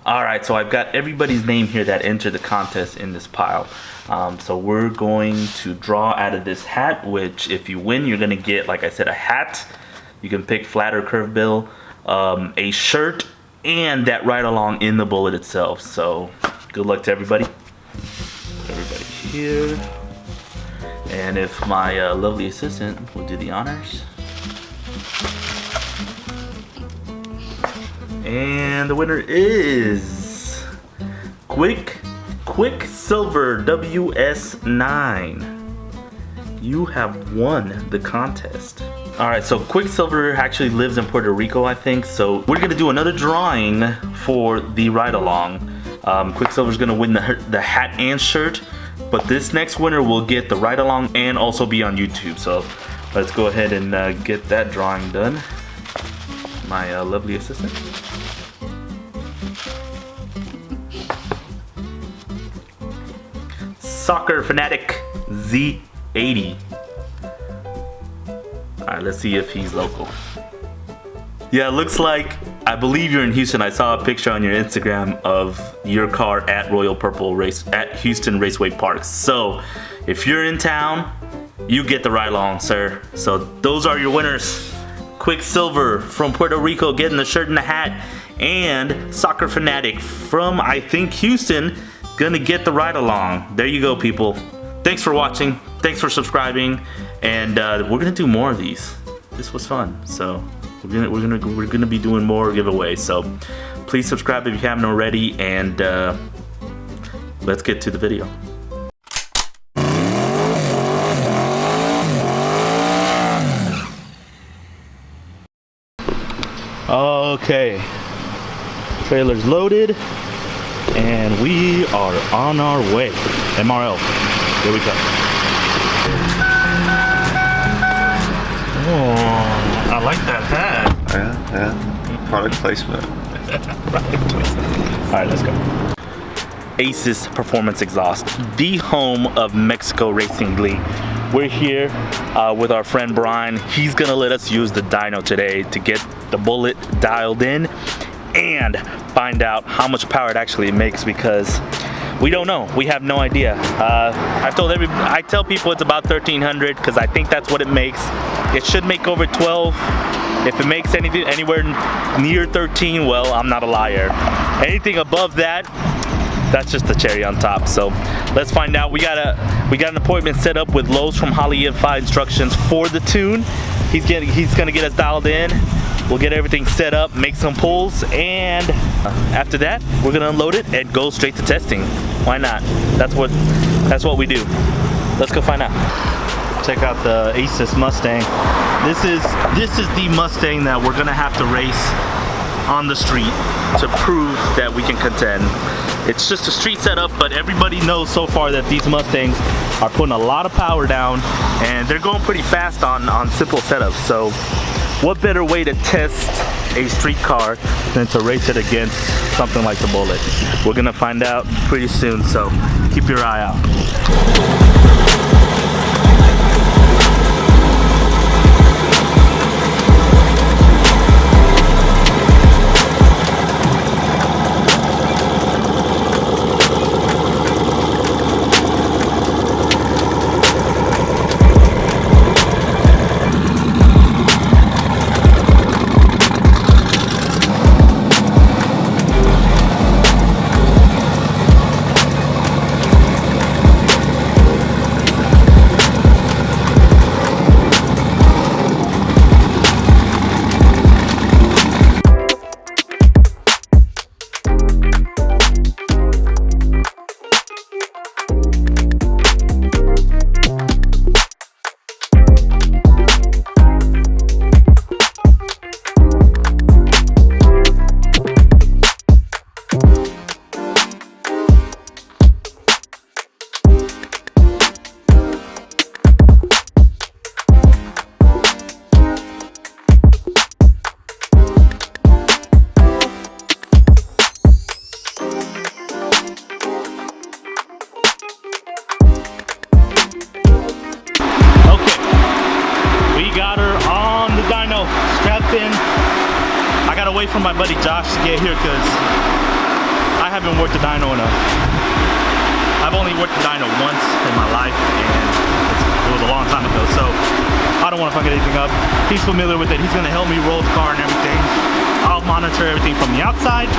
Alright, so I've got everybody's name here that entered the contest in this pile. So we're going to draw out of this hat, which if you win, you're going to get, like I said, a hat. You can pick flat or curved bill, a shirt, and that ride-along in the bullet itself. So good luck to everybody. Everybody here. And if my lovely assistant will do the honors. And the winner is Quicksilver WS9. You have won the contest. Alright, so Quicksilver actually lives in Puerto Rico, I think. So we're going to do another drawing for the ride-along. Quicksilver's going to win the hat and shirt. But this next winner will get the ride-along and also be on YouTube. So let's go ahead and get that drawing done. My lovely assistant. Soccer Fanatic Z80. Alright, let's see if he's local. Yeah, it looks like, I believe you're in Houston. I saw a picture on your Instagram of your car at Royal Purple Race at Houston Raceway Park. So if you're in town, you get the ride along, sir. So those are your winners. Quicksilver from Puerto Rico getting the shirt and the hat, and Soccer Fanatic from, I think, Houston, gonna get the ride along. There you go, people. Thanks for watching. Thanks for subscribing, and we're gonna do more of these. This was fun, so we're gonna be doing more giveaways. So please subscribe if you haven't already, and let's get to the video. Okay, trailer's loaded. And we are on our way. MRL, here we go. Oh, I like that hat. Yeah. Product placement. Product placement. All right, let's go. Aces Performance Exhaust, the home of Mexico Racing League. We're here with our friend Brian. He's gonna let us use the dyno today to get the bullet dialed in and find out how much power it actually makes, because we don't know. We have no idea. I tell people it's about 1300 because I think that's what it makes. It should make over 12. If it makes anything anywhere near 13, well, I'm not a liar. Anything above that, that's just the cherry on top. So let's find out. We got an appointment set up with Lowe's from Holly Info Instructions for the tune. He's gonna get us dialed in. We'll get everything set up, make some pulls, and after that, we're gonna unload it and go straight to testing. Why not? That's what we do. Let's go find out. Check out the Aces Mustang. This is the Mustang that we're gonna have to race on the street to prove that we can contend. It's just a street setup, but everybody knows so far that these Mustangs are putting a lot of power down, and they're going pretty fast on simple setups. So what better way to test a street car than to race it against something like the Bullet? We're gonna find out pretty soon, so keep your eye out. dyno, strapped in. I gotta wait for my buddy Josh to get here because haven't worked the dyno enough. I've only worked the dyno once in my life, and it was a long time ago, so I don't want to fuck anything up. He's familiar with it. He's gonna help me roll the car and everything. I'll monitor everything from the outside,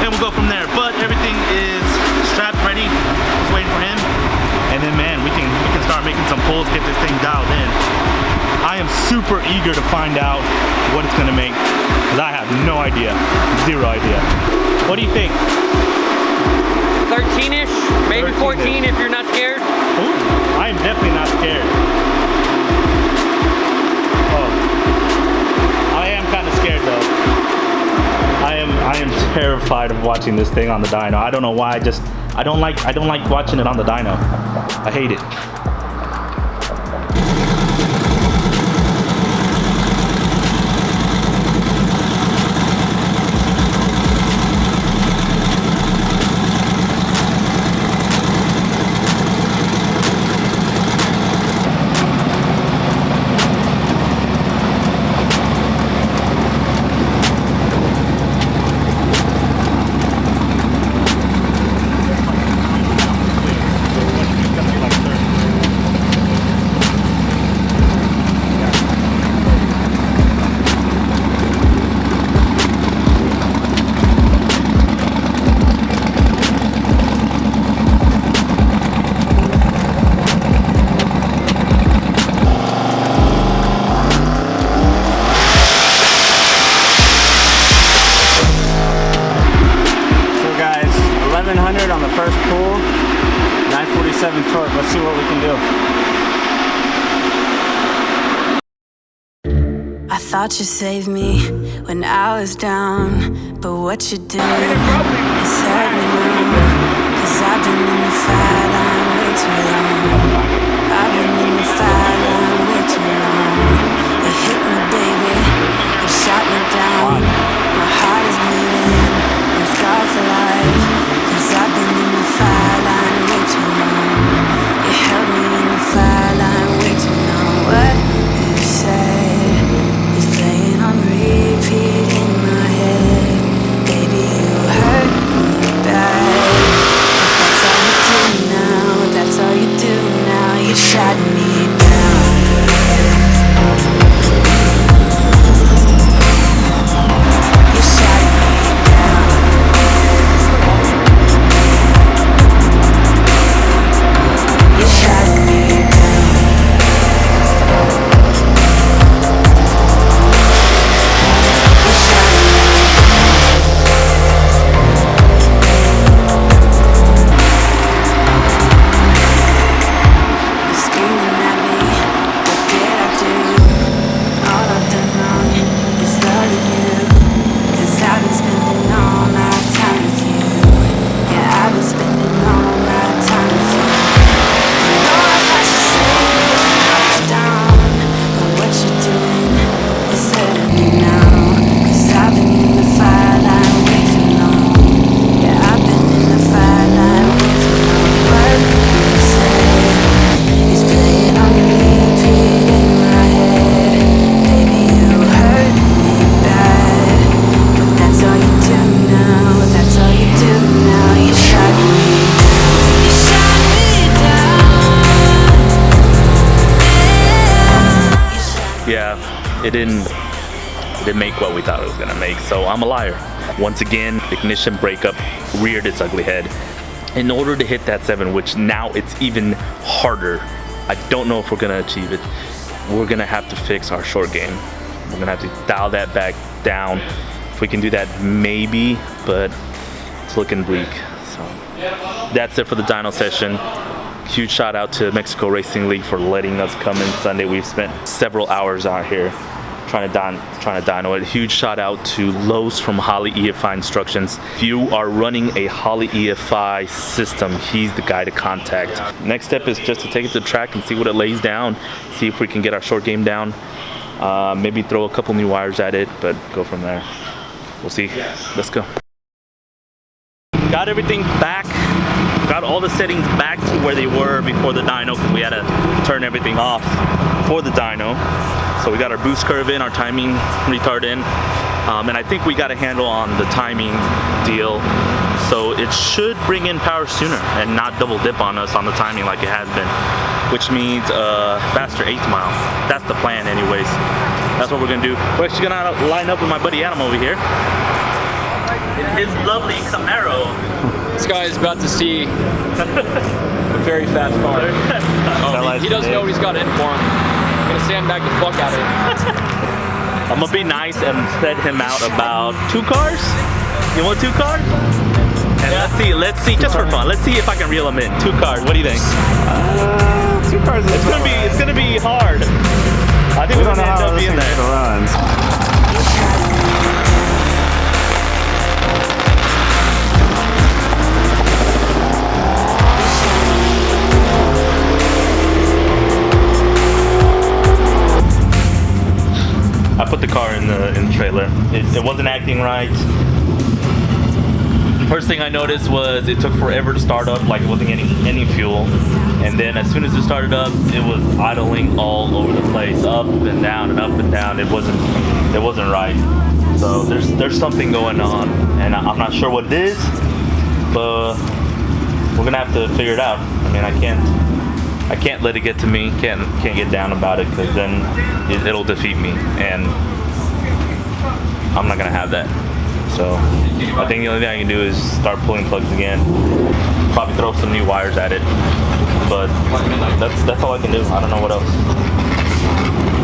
and we'll go from there. But everything is strapped, ready. Just waiting for him, and then man, we can start making some pulls, get this thing dialed in. I am super eager to find out what it's gonna make, because I have no idea, zero idea. What do you think? 13-ish, maybe 14 if you're not scared. Ooh, I am definitely not scared. Oh, I am kind of scared though. I am terrified of watching this thing on the dyno. I don't know why. I don't like watching it on the dyno. I hate it. On the first pull, 947 torque. Let's see what we can do. I thought you saved me when I was down, but what you did is hurt me now. 'Cause I've been in the fire line way too long. I've been in the fire line way too long. You hit me, baby. You shot me down. My heart is bleeding. I'm scarred for life. 'Cause I've been in the fire line way too long. You held me in the fire line way too long. What you said is playing on repeat in my head. Baby, you hurt me bad. But that's all you do now. That's all you do now. You shot me down. You shot me down. You shot me down. You shot me You're screaming at me. What did I do? All I've done wrong is loving you. 'Cause I've been spending all my time with you. Yeah, I've been spending all my time with you. Yeah, it didn't make what we thought it was gonna make, so I'm a liar. Once again, ignition breakup reared its ugly head. In order to hit that 7, which now it's even harder, I don't know if we're gonna achieve it. We're gonna have to fix our short game. We're gonna have to dial that back down. If we can do that, maybe, but it's looking bleak. So that's it for the dyno session. Huge shout out to Mexico Racing League for letting us come in Sunday. We've spent several hours out here trying to dyno it. Huge shout out to Lowe's from Holley EFI Instructions. If you are running a Holley EFI system, he's the guy to contact. Next step is just to take it to the track and see what it lays down, see if we can get our short game down. Maybe throw a couple new wires at it, but go from there. We'll see. Let's go. Got everything back. Got all the settings back to where they were before the dyno, because we had to turn everything off for the dyno. So we got our boost curve in, our timing retard in, and I think we got a handle on the timing deal. so it should bring in power sooner and not double dip on us on the timing like it has been, which means faster 8th mile. That's the plan anyways. That's what we're gonna do. We're actually gonna line up with my buddy Adam over here. His lovely Camaro. This guy is about to see a very fast car. Oh, he doesn't know what he's got in for him. I'm gonna sandbag the fuck out of him. I'm gonna be nice and set him out about 2 cars. You want 2 cars? And let's see, just for fun. Let's see if I can reel him in. 2 cars. What do you think? 2 cars. It's gonna be hard. I think we're gonna end up being there. I put the car in the trailer. It wasn't acting right. First thing I noticed was it took forever to start up, like it wasn't getting any fuel. And then as soon as it started up, it was idling all over the place, up and down and up and down. It wasn't right. So there's something going on, and I'm not sure what it is, but we're gonna have to figure it out. I mean, I can't let it get to me. Can't get down about it, because then it'll defeat me, and I'm not gonna have that. So I think the only thing I can do is start pulling plugs again. Probably throw some new wires at it, but that's all I can do. I don't know what else.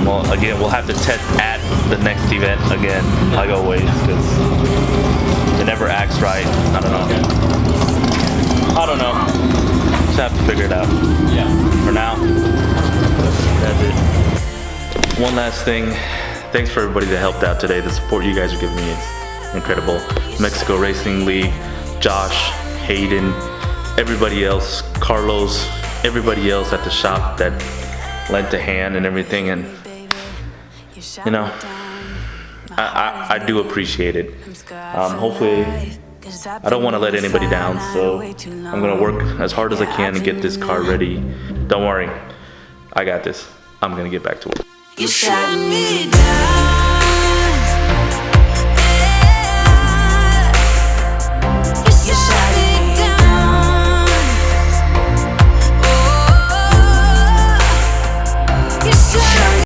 Well, again, we'll have to test at the next event again, like always, because it never acts right. I don't know. Just have to figure it out. Yeah. For now, that's it. One last thing. Thanks for everybody that helped out today. The support you guys are giving me is incredible. Mexico Racing League, Josh, Hayden, everybody else, Carlos, everybody else at the shop that lent a hand and everything. And you know, I do appreciate it. Hopefully, I don't want to let anybody down, so I'm gonna work as hard as I can to get this car ready. Don't worry, I got this. I'm gonna get back to work. You shut me down.